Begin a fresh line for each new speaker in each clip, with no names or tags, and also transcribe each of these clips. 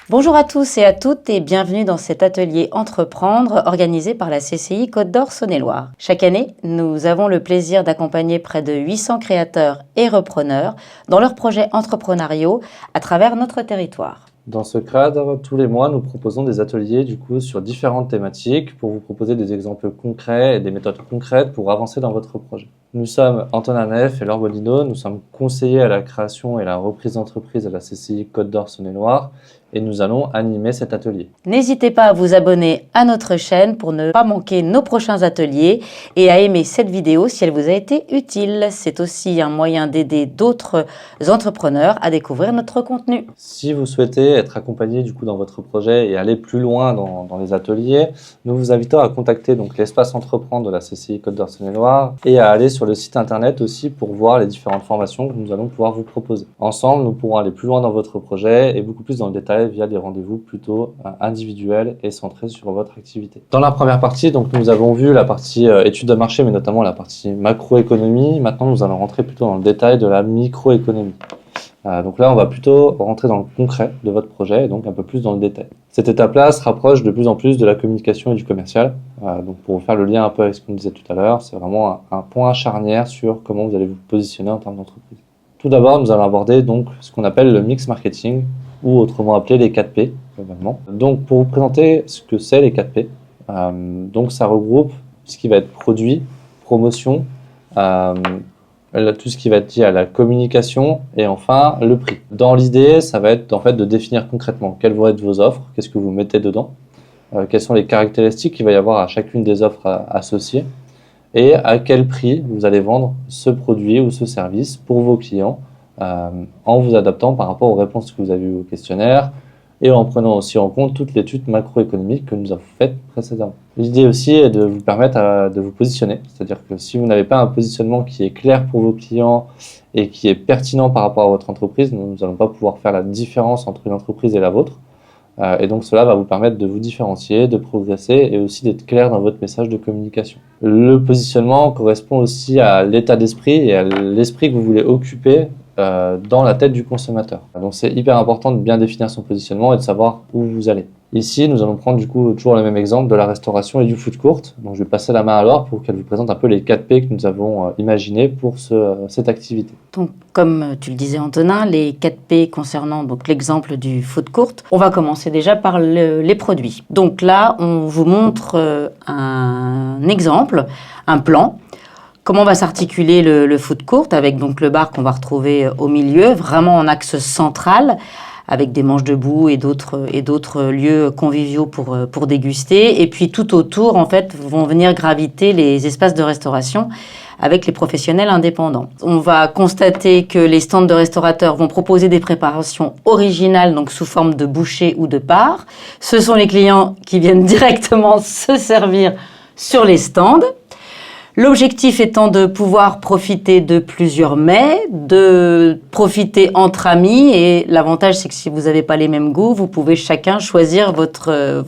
Bonjour à tous et à toutes et bienvenue dans cet atelier Entreprendre organisé par la CCI Côte d'Or Saône-et-Loire. Chaque année, nous avons le plaisir d'accompagner près de 800 créateurs et repreneurs dans leurs projets entrepreneuriaux à travers notre territoire.
Dans ce cadre, tous les mois, nous proposons des ateliers sur différentes thématiques pour vous proposer des exemples concrets et des méthodes concrètes pour avancer dans votre projet. Nous sommes Antonin Neff et Laure Bolino, nous sommes conseillers à la création et la reprise d'entreprise à la CCI Côte d'Or Saône-et-Loire et nous allons animer cet atelier.
N'hésitez pas à vous abonner à notre chaîne pour ne pas manquer nos prochains ateliers et à aimer cette vidéo si elle vous a été utile. C'est aussi un moyen d'aider d'autres entrepreneurs à découvrir notre contenu.
Si vous souhaitez être accompagné dans votre projet et aller plus loin dans les ateliers, nous vous invitons à contacter l'espace Entreprendre de la CCI Côte d'Or Saône-et-Loire et à aller sur le site internet aussi pour voir les différentes formations que nous allons pouvoir vous proposer. Ensemble, nous pourrons aller plus loin dans votre projet et beaucoup plus dans le détail via des rendez-vous plutôt individuels et centrés sur votre activité. Dans la première partie, nous avons vu la partie études de marché, mais notamment la partie macroéconomie. Maintenant, nous allons rentrer plutôt dans le détail de la microéconomie. Donc là, on va plutôt rentrer dans le concret de votre projet et donc un peu plus dans le détail. Cette étape-là se rapproche de plus en plus de la communication et du commercial. Donc pour vous faire le lien un peu avec ce qu'on disait tout à l'heure, c'est vraiment un point charnière sur comment vous allez vous positionner en termes d'entreprise. Tout d'abord, nous allons aborder ce qu'on appelle le mix marketing, ou autrement appelé les 4P. Donc pour vous présenter ce que c'est les 4P, ça regroupe ce qui va être produit, promotion, tout ce qui va être lié à la communication et enfin le prix. Dans l'idée, ça va être de définir concrètement quelles vont être vos offres, qu'est-ce que vous mettez dedans, quelles sont les caractéristiques qu'il va y avoir à chacune des offres associées et à quel prix vous allez vendre ce produit ou ce service pour vos clients en vous adaptant par rapport aux réponses que vous avez eues au questionnaire et en prenant aussi en compte toute l'étude macroéconomique que nous avons faite précédemment. L'idée aussi est de vous permettre de vous positionner, c'est-à-dire que si vous n'avez pas un positionnement qui est clair pour vos clients et qui est pertinent par rapport à votre entreprise, nous n'allons pas pouvoir faire la différence entre une entreprise et la vôtre. Et donc cela va vous permettre de vous différencier, de progresser et aussi d'être clair dans votre message de communication. Le positionnement correspond aussi à l'état d'esprit et à l'esprit que vous voulez occuper dans la tête du consommateur. Donc c'est hyper important de bien définir son positionnement et de savoir où vous allez. Ici, nous allons prendre toujours le même exemple de la restauration et du food court. Donc je vais passer la main à Laure pour qu'elle vous présente un peu les 4P que nous avons imaginés pour cette activité.
Donc, comme tu le disais Antonin, les 4P concernant l'exemple du food court, on va commencer déjà par les produits. Donc là, on vous montre un exemple, un plan. Comment va s'articuler le food court avec le bar qu'on va retrouver au milieu, vraiment en axe central, avec des manches debout et d'autres lieux conviviaux pour déguster. Et puis tout autour, en fait, vont venir graviter les espaces de restauration avec les professionnels indépendants. On va constater que les stands de restaurateurs vont proposer des préparations originales, donc sous forme de bouchées ou de parts. Ce sont les clients qui viennent directement se servir sur les stands. L'objectif étant de pouvoir profiter de plusieurs mets, de profiter entre amis et l'avantage c'est que si vous n'avez pas les mêmes goûts, vous pouvez chacun choisir votre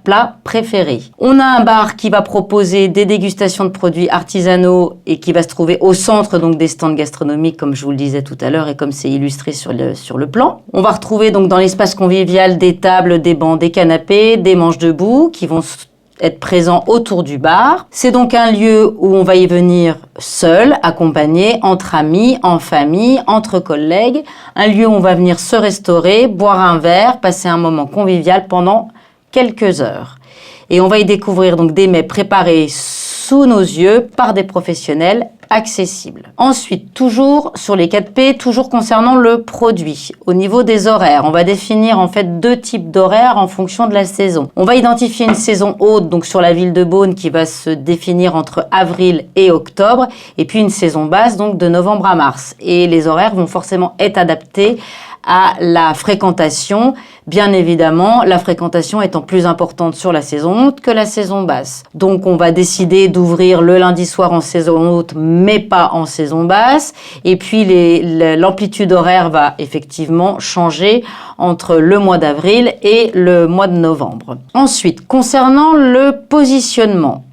plat préféré. On a un bar qui va proposer des dégustations de produits artisanaux et qui va se trouver au centre des stands gastronomiques comme je vous le disais tout à l'heure et comme c'est illustré sur le plan. On va retrouver dans l'espace convivial des tables, des bancs, des canapés, des manches debout qui vont être présents autour du bar. C'est donc un lieu où on va y venir seul, accompagné, entre amis, en famille, entre collègues. Un lieu où on va venir se restaurer, boire un verre, passer un moment convivial pendant quelques heures. Et on va y découvrir des mets préparés sous nos yeux par des professionnels accessibles. Ensuite, toujours sur les 4P, toujours concernant le produit. Au niveau des horaires, on va définir en fait 2 types d'horaires en fonction de la saison. On va identifier une saison haute, sur la ville de Beaune, qui va se définir entre avril et octobre, et puis une saison basse, de novembre à mars. Et les horaires vont forcément être adaptés à la fréquentation. Bien évidemment, la fréquentation étant plus importante sur la saison haute que la saison basse. Donc on va décider d'ouvrir le lundi soir en saison haute, mais pas en saison basse. Et puis l'amplitude horaire va effectivement changer entre le mois d'avril et le mois de novembre. Ensuite, concernant le positionnement,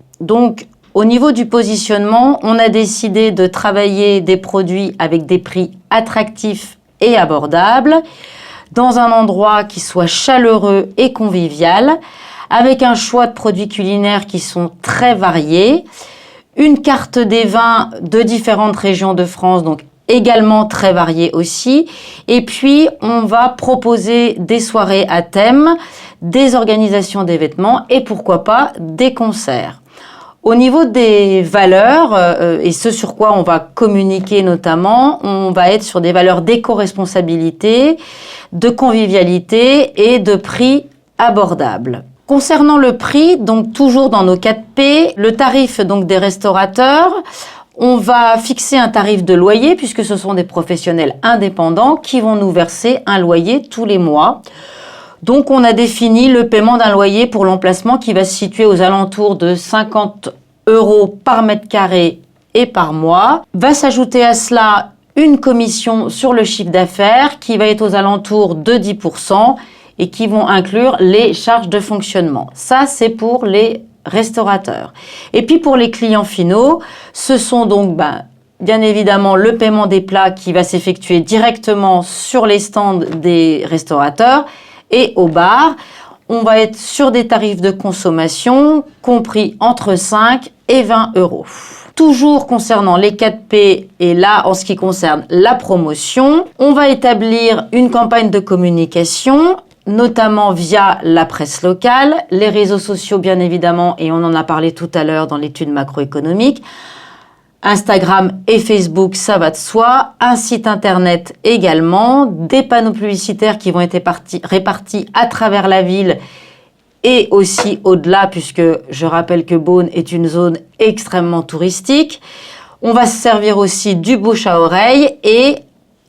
au niveau du positionnement, on a décidé de travailler des produits avec des prix attractifs et abordables. dans un endroit qui soit chaleureux et convivial, avec un choix de produits culinaires qui sont très variés, une carte des vins de différentes régions de France, donc également très variée aussi. Et puis, on va proposer des soirées à thème, des organisations d'événements et pourquoi pas des concerts. Au niveau des valeurs, et ce sur quoi on va communiquer notamment, on va être sur des valeurs d'éco-responsabilité, de convivialité et de prix abordables. Concernant le prix, donc toujours dans nos 4P, le tarif donc des restaurateurs, on va fixer un tarif de loyer puisque ce sont des professionnels indépendants qui vont nous verser un loyer tous les mois. Donc on a défini le paiement d'un loyer pour l'emplacement qui va se situer aux alentours de 50 € par mètre carré et par mois. Va s'ajouter à cela une commission sur le chiffre d'affaires qui va être aux alentours de 10% et qui vont inclure les charges de fonctionnement. Ça, c'est pour les restaurateurs. Et puis pour les clients finaux, ce sont donc bien évidemment le paiement des plats qui va s'effectuer directement sur les stands des restaurateurs et au bar. On va être sur des tarifs de consommation compris entre 5 et 20 €. Toujours concernant les 4P et là en ce qui concerne la promotion, on va établir une campagne de communication notamment via la presse locale, les réseaux sociaux bien évidemment, et on en a parlé tout à l'heure dans l'étude macroéconomique, Instagram et Facebook, ça va de soi, un site internet également, des panneaux publicitaires qui vont être répartis à travers la ville et aussi au-delà, puisque je rappelle que Beaune est une zone extrêmement touristique. On va se servir aussi du bouche à oreille et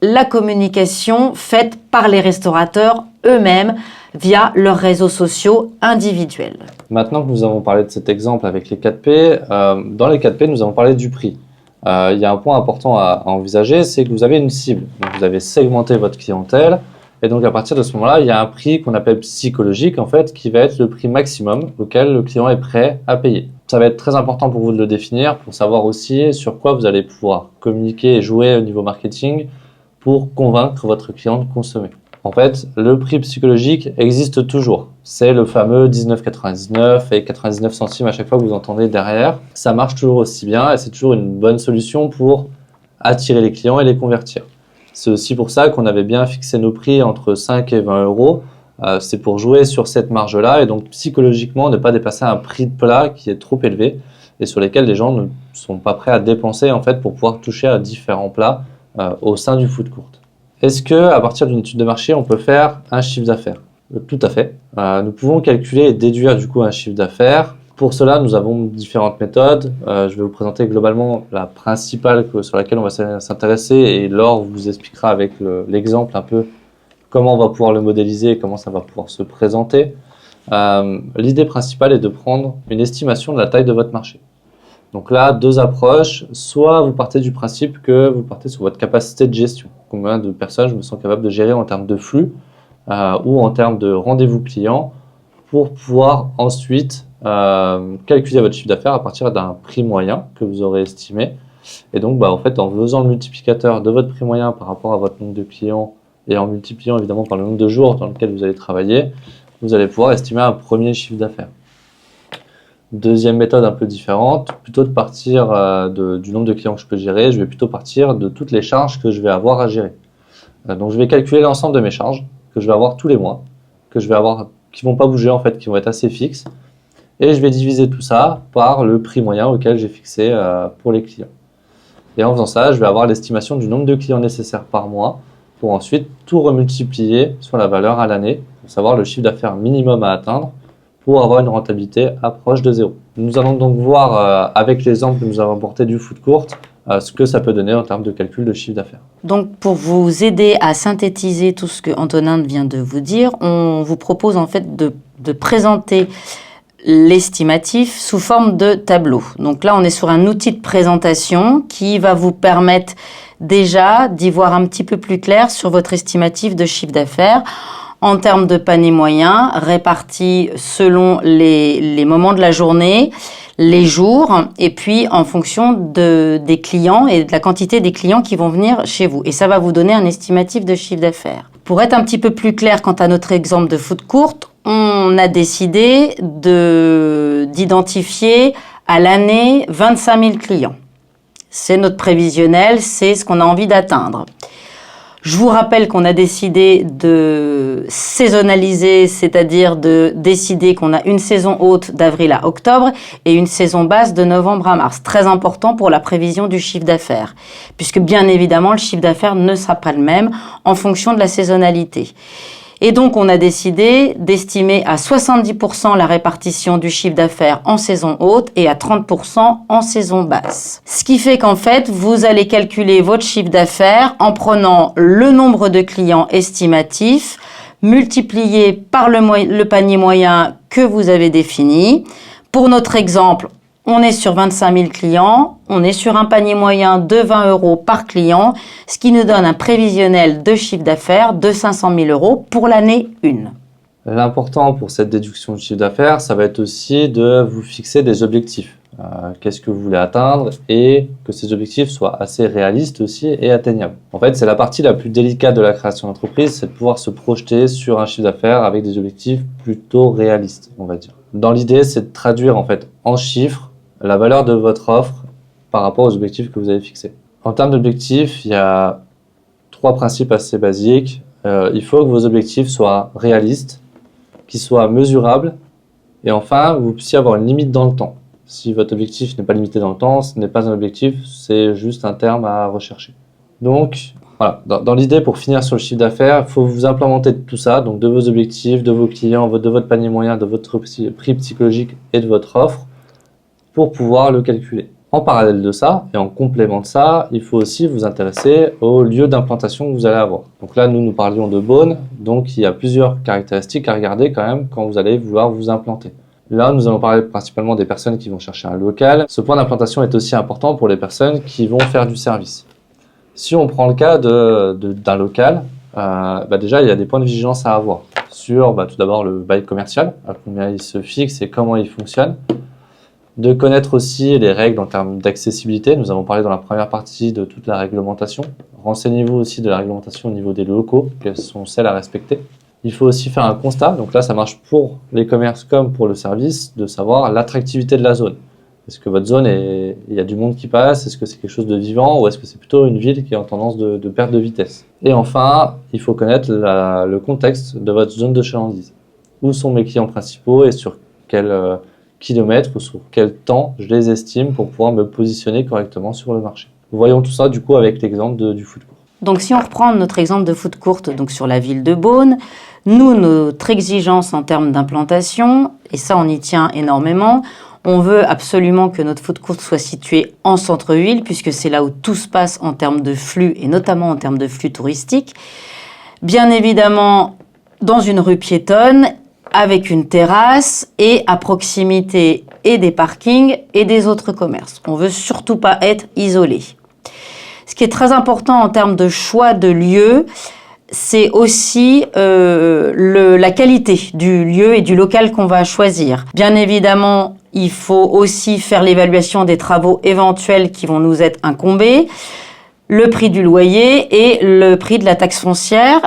la communication faite par les restaurateurs eux-mêmes via leurs réseaux sociaux individuels.
Maintenant que nous avons parlé de cet exemple avec les 4P, dans les 4P, nous avons parlé du prix. Il y a un point important à envisager, c'est que vous avez une cible. Donc, vous avez segmenté votre clientèle et donc à partir de ce moment-là, il y a un prix qu'on appelle psychologique en fait, qui va être le prix maximum auquel le client est prêt à payer. Ça va être très important pour vous de le définir pour savoir aussi sur quoi vous allez pouvoir communiquer et jouer au niveau marketing pour convaincre votre client de consommer. En fait, le prix psychologique existe toujours. C'est le fameux 19,99 et 99 centimes à chaque fois que vous entendez derrière. Ça marche toujours aussi bien et c'est toujours une bonne solution pour attirer les clients et les convertir. C'est aussi pour ça qu'on avait bien fixé nos prix entre 5 et 20 €. C'est pour jouer sur cette marge-là et donc psychologiquement ne pas dépasser un prix de plat qui est trop élevé et sur lesquels les gens ne sont pas prêts à dépenser en fait pour pouvoir toucher à différents plats au sein du food court. Est-ce qu'à partir d'une étude de marché, on peut faire un chiffre d'affaires? Tout à fait. Nous pouvons calculer et déduire du coup un chiffre d'affaires. Pour cela, nous avons différentes méthodes. Je vais vous présenter globalement la principale sur laquelle on va s'intéresser et Laure vous expliquera avec l'exemple un peu comment on va pouvoir le modéliser et comment ça va pouvoir se présenter. L'idée principale est de prendre une estimation de la taille de votre marché. Donc là, deux approches. Soit vous partez du principe que vous partez sur votre capacité de gestion. Combien de personnes je me sens capable de gérer en termes de flux ou en termes de rendez-vous clients pour pouvoir ensuite calculer votre chiffre d'affaires à partir d'un prix moyen que vous aurez estimé. Et donc, en fait, en faisant le multiplicateur de votre prix moyen par rapport à votre nombre de clients et en multipliant évidemment par le nombre de jours dans lequel vous allez travailler, vous allez pouvoir estimer un premier chiffre d'affaires. Deuxième méthode un peu différente, plutôt de partir du nombre de clients que je peux gérer, je vais plutôt partir de toutes les charges que je vais avoir à gérer. Donc je vais calculer l'ensemble de mes charges que je vais avoir tous les mois, que je vais avoir, qui vont pas bouger en fait, qui vont être assez fixes, et je vais diviser tout ça par le prix moyen auquel j'ai fixé pour les clients. Et en faisant ça, je vais avoir l'estimation du nombre de clients nécessaires par mois pour ensuite tout remultiplier sur la valeur à l'année, pour savoir le chiffre d'affaires minimum à atteindre pour avoir une rentabilité approche de zéro. Nous allons donc voir avec l'exemple que nous avons apporté du food court ce que ça peut donner en termes de calcul de chiffre d'affaires.
Donc pour vous aider à synthétiser tout ce que Antonin vient de vous dire, on vous propose en fait de présenter l'estimatif sous forme de tableau. Donc là, on est sur un outil de présentation qui va vous permettre déjà d'y voir un petit peu plus clair sur votre estimatif de chiffre d'affaires en termes de panier moyen, répartis selon les moments de la journée, les jours, et puis en fonction des clients et de la quantité des clients qui vont venir chez vous. Et ça va vous donner un estimatif de chiffre d'affaires. Pour être un petit peu plus clair quant à notre exemple de food court, on a décidé d'identifier à l'année 25 000 clients. C'est notre prévisionnel, c'est ce qu'on a envie d'atteindre. Je vous rappelle qu'on a décidé de saisonnaliser, c'est-à-dire de décider qu'on a une saison haute d'avril à octobre et une saison basse de novembre à mars. Très important pour la prévision du chiffre d'affaires, puisque bien évidemment, le chiffre d'affaires ne sera pas le même en fonction de la saisonnalité. Et donc, on a décidé d'estimer à 70% la répartition du chiffre d'affaires en saison haute et à 30% en saison basse. Ce qui fait qu'en fait, vous allez calculer votre chiffre d'affaires en prenant le nombre de clients estimatifs multiplié par le panier moyen que vous avez défini. Pour notre exemple, on est sur 25 000 clients, on est sur un panier moyen de 20 € par client, ce qui nous donne un prévisionnel de chiffre d'affaires de 500 000 € pour l'année 1.
L'important pour cette déduction du chiffre d'affaires, ça va être aussi de vous fixer des objectifs. Qu'est-ce que vous voulez atteindre et que ces objectifs soient assez réalistes aussi et atteignables. En fait, c'est la partie la plus délicate de la création d'entreprise, c'est de pouvoir se projeter sur un chiffre d'affaires avec des objectifs plutôt réalistes, on va dire. Dans l'idée, c'est de traduire en fait en chiffres la valeur de votre offre par rapport aux objectifs que vous avez fixés. En termes d'objectifs, il y a 3 principes assez basiques. Il faut que vos objectifs soient réalistes, qu'ils soient mesurables, et enfin, vous puissiez avoir une limite dans le temps. Si votre objectif n'est pas limité dans le temps, ce n'est pas un objectif, c'est juste un terme à rechercher. Donc, voilà, dans l'idée, pour finir sur le chiffre d'affaires, il faut vous implémenter tout ça, donc de vos objectifs, de vos clients, de votre panier moyen, de votre prix psychologique et de votre offre, pour pouvoir le calculer. En parallèle de ça, et en complément de ça, il faut aussi vous intéresser au lieu d'implantation que vous allez avoir. Donc là, nous parlions de Beaune, donc il y a plusieurs caractéristiques à regarder quand même quand vous allez vouloir vous implanter. Là, nous allons parler principalement des personnes qui vont chercher un local. Ce point d'implantation est aussi important pour les personnes qui vont faire du service. Si on prend le cas d'un local, déjà, il y a des points de vigilance à avoir sur tout d'abord le bail commercial, à combien il se fixe et comment il fonctionne. De connaître aussi les règles en termes d'accessibilité. Nous avons parlé dans la première partie de toute la réglementation. Renseignez-vous aussi de la réglementation au niveau des locaux, quelles sont celles à respecter. Il faut aussi faire un constat, donc là ça marche pour les commerces comme pour le service, de savoir l'attractivité de la zone. Est-ce que votre zone, il y a du monde qui passe? Est-ce que c'est quelque chose de vivant? Ou est-ce que c'est plutôt une ville qui est en tendance de perte de vitesse? Et enfin, il faut connaître le contexte de votre zone de chalandise. Où sont mes clients principaux et sur quel kilomètres ou sur quel temps je les estime pour pouvoir me positionner correctement sur le marché. Voyons tout ça du coup avec l'exemple du food court.
Donc si on reprend notre exemple de food court donc sur la ville de Beaune, nous, notre exigence en termes d'implantation, et ça on y tient énormément, on veut absolument que notre food court soit situé en centre-ville puisque c'est là où tout se passe en termes de flux et notamment en termes de flux touristiques. Bien évidemment, dans une rue piétonne, avec une terrasse et à proximité et des parkings et des autres commerces. On ne veut surtout pas être isolé. Ce qui est très important en termes de choix de lieu, c'est aussi la qualité du lieu et du local qu'on va choisir. Bien évidemment, il faut aussi faire l'évaluation des travaux éventuels qui vont nous être incombés, le prix du loyer et le prix de la taxe foncière.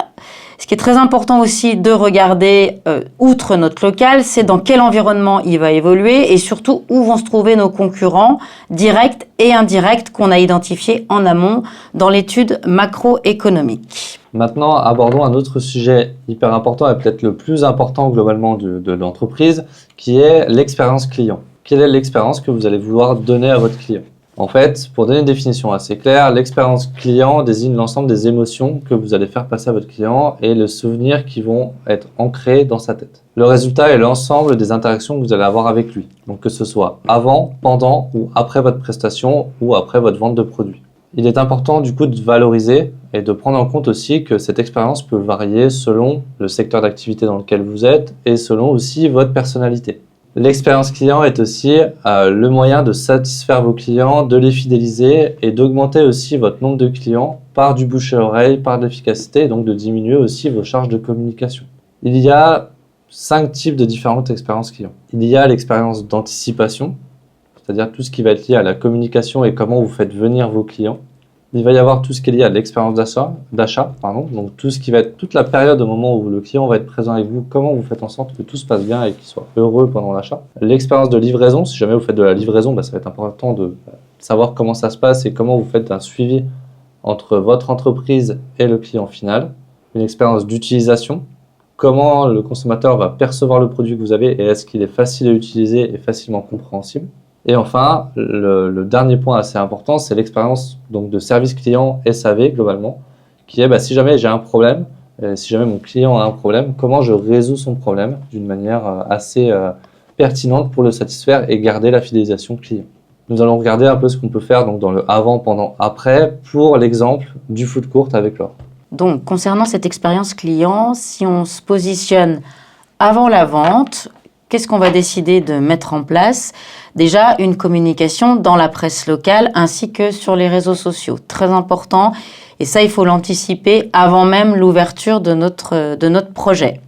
Ce qui est très important aussi de regarder, outre notre local, c'est dans quel environnement il va évoluer et surtout où vont se trouver nos concurrents directs et indirects qu'on a identifiés en amont dans l'étude macroéconomique.
Maintenant, abordons un autre sujet hyper important et peut-être le plus important globalement de l'entreprise, qui est l'expérience client. Quelle est l'expérience que vous allez vouloir donner à votre client ? En fait, pour donner une définition assez claire, l'expérience client désigne l'ensemble des émotions que vous allez faire passer à votre client et les souvenirs qui vont être ancrés dans sa tête. Le résultat est l'ensemble des interactions que vous allez avoir avec lui. Donc que ce soit avant, pendant ou après votre prestation ou après votre vente de produit. Il est important du coup de valoriser et de prendre en compte aussi que cette expérience peut varier selon le secteur d'activité dans lequel vous êtes et selon aussi votre personnalité. L'expérience client est aussi le moyen de satisfaire vos clients, de les fidéliser et d'augmenter aussi votre nombre de clients par du bouche à oreille, par de l'efficacité et donc de diminuer aussi vos charges de communication. Il y a 5 types de différentes expériences clients. Il y a l'expérience d'anticipation, c'est-à-dire tout ce qui va être lié à la communication et comment vous faites venir vos clients. Il va y avoir tout ce qui est lié à l'expérience d'achat, donc tout ce qui va être toute la période au moment où le client va être présent avec vous, comment vous faites en sorte que tout se passe bien et qu'il soit heureux pendant l'achat. L'expérience de livraison, si jamais vous faites de la livraison, ça va être important de savoir comment ça se passe et comment vous faites un suivi entre votre entreprise et le client final. Une expérience d'utilisation, comment le consommateur va percevoir le produit que vous avez et est-ce qu'il est facile à utiliser et facilement compréhensible. Et enfin, le dernier point assez important, c'est l'expérience donc de service client SAV globalement, qui est si jamais j'ai un problème, si jamais mon client a un problème, comment je résous son problème d'une manière assez pertinente pour le satisfaire et garder la fidélisation client. Nous allons regarder un peu ce qu'on peut faire donc dans le avant, pendant, après pour l'exemple du food court avec Laure.
Donc, concernant cette expérience client, si on se positionne avant la vente, qu'est-ce qu'on va décider de mettre en place? Déjà, une communication dans la presse locale ainsi que sur les réseaux sociaux. Très important. Et ça, il faut l'anticiper avant même l'ouverture de notre projet.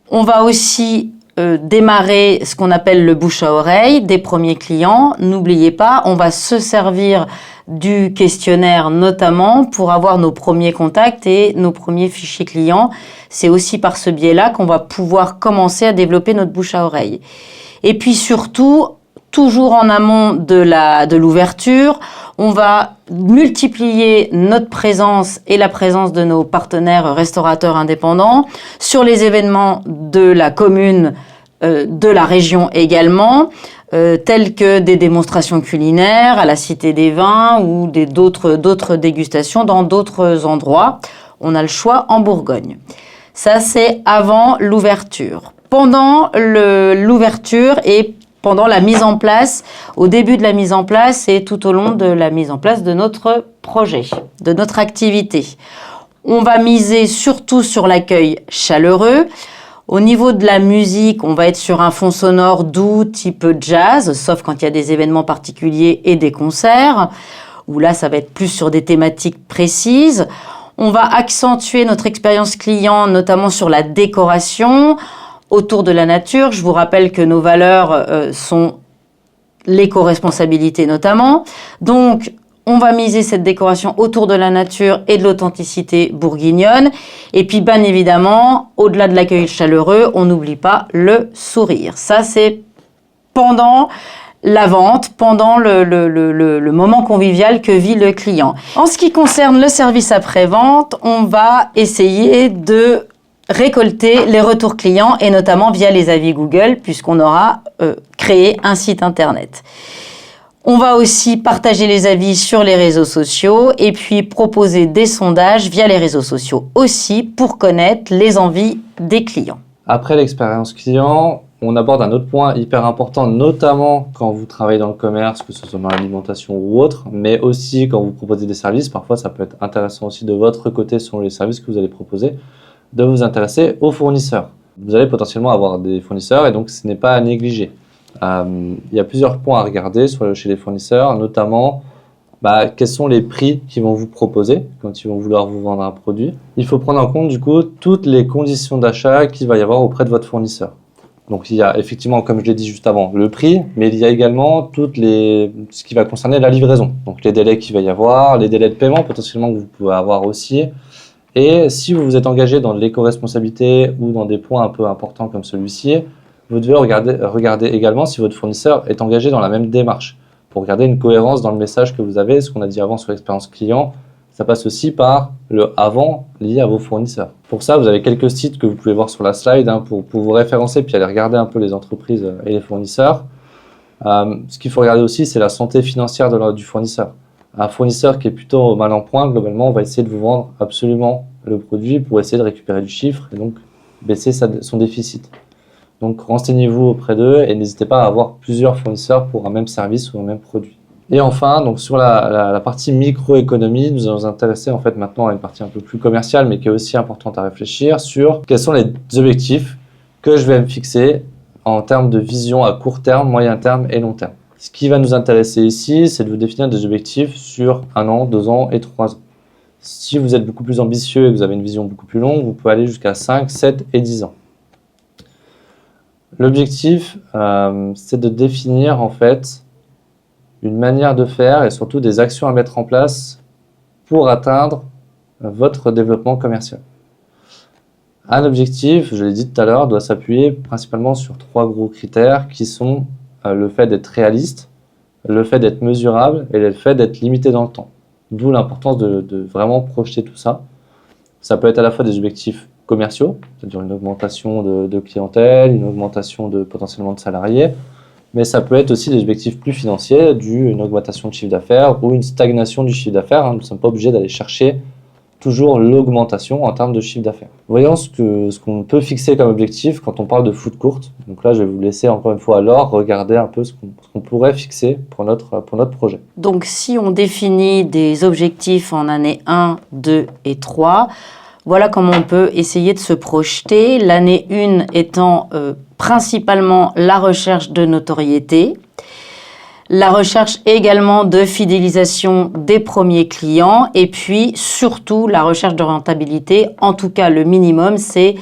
On va aussi démarrer ce qu'on appelle le bouche à oreille des premiers clients. N'oubliez pas, on va se servir du questionnaire notamment pour avoir nos premiers contacts et nos premiers fichiers clients. C'est aussi par ce biais-là qu'on va pouvoir commencer à développer notre bouche à oreille. Et puis surtout, toujours en amont de l'ouverture, on va multiplier notre présence et la présence de nos partenaires restaurateurs indépendants sur les événements de la commune, de la région également, telles que des démonstrations culinaires à la Cité des Vins ou d'autres dégustations dans d'autres endroits. On a le choix en Bourgogne. Ça, c'est avant l'ouverture. Pendant l'ouverture et pendant la mise en place, au début de la mise en place et tout au long de la mise en place de notre projet, de notre activité. On va miser surtout sur l'accueil chaleureux. Au niveau de la musique, on va être sur un fond sonore doux, type jazz, sauf quand il y a des événements particuliers et des concerts, où là, ça va être plus sur des thématiques précises. On va accentuer notre expérience client, notamment sur la décoration, autour de la nature. Je vous rappelle que nos valeurs sont l'éco-responsabilité notamment. Donc, on va miser cette décoration autour de la nature et de l'authenticité bourguignonne. Et puis, bien évidemment, au-delà de l'accueil chaleureux, on n'oublie pas le sourire. Ça, c'est pendant la vente, pendant le moment convivial que vit le client. En ce qui concerne le service après-vente, on va essayer de récolter les retours clients et notamment via les avis Google puisqu'on aura créé un site internet. On va aussi partager les avis sur les réseaux sociaux et puis proposer des sondages via les réseaux sociaux aussi pour connaître les envies des clients.
Après l'expérience client, on aborde un autre point hyper important, notamment quand vous travaillez dans le commerce, que ce soit dans l'alimentation ou autre, mais aussi quand vous proposez des services. Parfois, ça peut être intéressant aussi de votre côté, selon les services que vous allez proposer, de vous intéresser aux fournisseurs. Vous allez potentiellement avoir des fournisseurs et donc ce n'est pas à négliger. Il y a plusieurs points à regarder chez les fournisseurs, notamment quels sont les prix qu'ils vont vous proposer quand ils vont vouloir vous vendre un produit. Il faut prendre en compte du coup toutes les conditions d'achat qu'il va y avoir auprès de votre fournisseur. Donc il y a effectivement, comme je l'ai dit juste avant, le prix, mais il y a également ce qui va concerner la livraison. Donc les délais qu'il va y avoir, les délais de paiement potentiellement que vous pouvez avoir aussi. Et si vous vous êtes engagé dans de l'éco-responsabilité ou dans des points un peu importants comme celui-ci, vous devez regarder également si votre fournisseur est engagé dans la même démarche pour regarder une cohérence dans le message que vous avez. Ce qu'on a dit avant sur l'expérience client, ça passe aussi par le avant lié à vos fournisseurs. Pour ça, vous avez quelques sites que vous pouvez voir sur la slide pour vous référencer puis aller regarder un peu les entreprises et les fournisseurs. Ce qu'il faut regarder aussi, c'est la santé financière du fournisseur. Un fournisseur qui est plutôt mal en point, globalement, on va essayer de vous vendre absolument le produit pour essayer de récupérer du chiffre et donc baisser son déficit. Donc renseignez-vous auprès d'eux et n'hésitez pas à avoir plusieurs fournisseurs pour un même service ou un même produit. Et enfin, donc sur la partie microéconomie, nous allons nous intéresser en fait maintenant à une partie un peu plus commerciale, mais qui est aussi importante à réfléchir sur quels sont les objectifs que je vais me fixer en termes de vision à court terme, moyen terme et long terme. Ce qui va nous intéresser ici, c'est de vous définir des objectifs sur 1 an, 2 ans et 3 ans. Si vous êtes beaucoup plus ambitieux et que vous avez une vision beaucoup plus longue, vous pouvez aller jusqu'à 5, 7 et 10 ans. L'objectif, c'est de définir en fait une manière de faire et surtout des actions à mettre en place pour atteindre votre développement commercial. Un objectif, je l'ai dit tout à l'heure, doit s'appuyer principalement sur 3 gros critères qui sont le fait d'être réaliste, le fait d'être mesurable et le fait d'être limité dans le temps. D'où l'importance de vraiment projeter tout ça. Ça peut être à la fois des objectifs commerciaux, c'est-à-dire une augmentation de clientèle, une augmentation potentiellement de salariés, mais ça peut être aussi des objectifs plus financiers, une augmentation de chiffre d'affaires ou une stagnation du chiffre d'affaires. Nous ne sommes pas obligés d'aller chercher toujours l'augmentation en termes de chiffre d'affaires. Voyons ce qu'on peut fixer comme objectif quand on parle de foot courte. Donc là, je vais vous laisser encore une fois alors regarder un peu ce qu'on pourrait fixer pour notre projet.
Donc si on définit des objectifs en année 1, 2 et 3, voilà comment on peut essayer de se projeter. L'année 1 étant principalement la recherche de notoriété, la recherche également de fidélisation des premiers clients et puis surtout la recherche de rentabilité. En tout cas, le minimum, c'est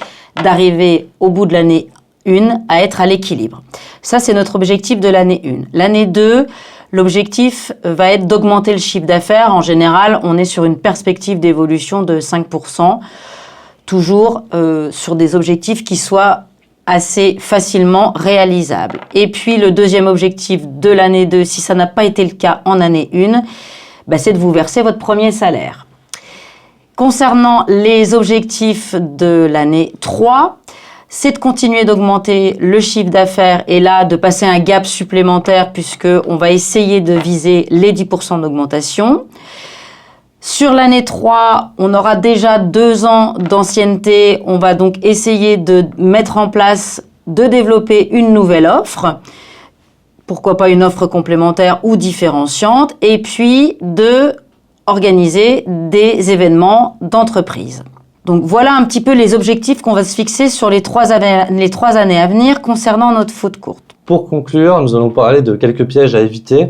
d'arriver au bout de l'année 1 à être à l'équilibre. Ça, c'est notre objectif de l'année 1. L'année 2, l'objectif va être d'augmenter le chiffre d'affaires. En général, on est sur une perspective d'évolution de 5%, toujours sur des objectifs qui soient assez facilement réalisable. Et puis le deuxième objectif de l'année 2, si ça n'a pas été le cas en année 1, c'est de vous verser votre premier salaire. Concernant les objectifs de l'année 3, c'est de continuer d'augmenter le chiffre d'affaires et là de passer un gap supplémentaire puisqu'on va essayer de viser les 10% d'augmentation. Sur l'année 3, on aura déjà 2 ans d'ancienneté. On va donc essayer de mettre en place, de développer une nouvelle offre. Pourquoi pas une offre complémentaire ou différenciante. Et puis, de organiser des événements d'entreprise. Donc, voilà un petit peu les objectifs qu'on va se fixer sur les 3 années à venir concernant notre foot courte.
Pour conclure, nous allons parler de quelques pièges à éviter.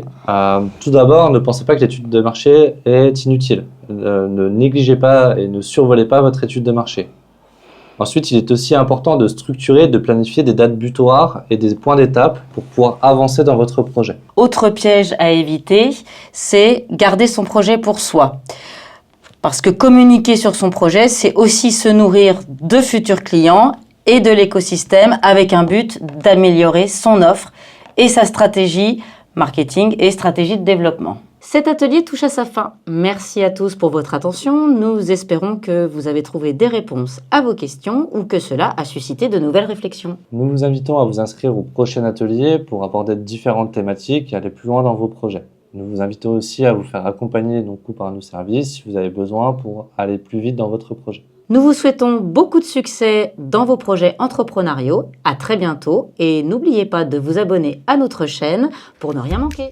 Tout d'abord, ne pensez pas que l'étude de marché est inutile. Ne négligez pas et ne survolez pas votre étude de marché. Ensuite, il est aussi important de structurer, de planifier des dates butoirs et des points d'étape pour pouvoir avancer dans votre projet.
Autre piège à éviter, c'est garder son projet pour soi. Parce que communiquer sur son projet, c'est aussi se nourrir de futurs clients et de l'écosystème avec un but d'améliorer son offre et sa stratégie marketing et stratégie de développement. Cet atelier touche à sa fin. Merci à tous pour votre attention. Nous espérons que vous avez trouvé des réponses à vos questions ou que cela a suscité de nouvelles réflexions.
Nous vous invitons à vous inscrire au prochain atelier pour aborder différentes thématiques et aller plus loin dans vos projets. Nous vous invitons aussi à vous faire accompagner par nos services si vous avez besoin pour aller plus vite dans votre projet.
Nous vous souhaitons beaucoup de succès dans vos projets entrepreneuriaux. À très bientôt et n'oubliez pas de vous abonner à notre chaîne pour ne rien manquer.